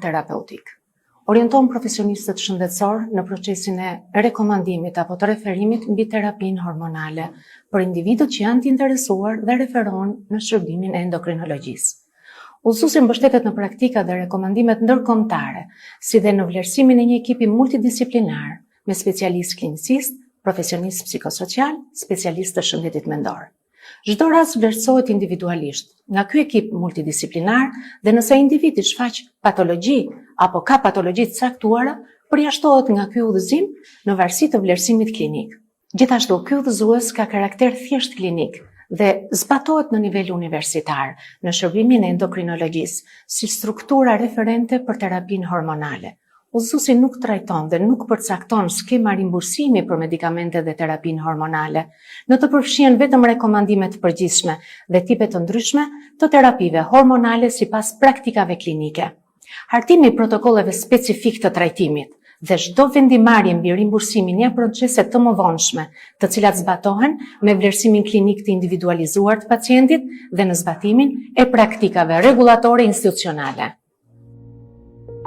terapeutik. Orienton profesionistët shëndetësor në procesin e rekomandimit apo të referimit mbi terapinë hormonale për individët që janë të interesuar dhe referohen në shërbimin e endokrinologjisë. Udhëzuesi mbështetet në praktika dhe rekomandimet ndërkombëtare, si dhe në vlerësimin e një ekipi multidisiplinar me specialistë klinicist, profesionist psikosocial, specialist të shëndetit mendor. Çdo rast vlerësohet individualisht nga ky ekip multidisiplinar dhe nëse individi shfaq patologji apo ka patologji të caktuara, përjashtohet nga ky udhëzim në varësi të vlerësimit klinik. Gjithashtu, ky udhëzues ka karakter thjesht klinik dhe zbatohet në nivel universitar në shërbimin e endokrinologjisë si struktura referente për terapinë hormonale. Udhëzuesi nuk trajton dhe nuk përcakton skema rimbursimi për medikamentet dhe terapinë hormonale. Në të përfshihen vetëm rekomandime të përgjithshme dhe tipe të ndryshme të terapive hormonale sipas praktikave klinike. Hartimi i protokolleve specifik të trajtimit dhe çdo vendimarrje mbi rimbursimin janë procese të mëvonshme, të cilat zbatohen me vlerësimin klinik të individualizuar të pacientit dhe në zbatimin e praktikave rregullatore institucionale.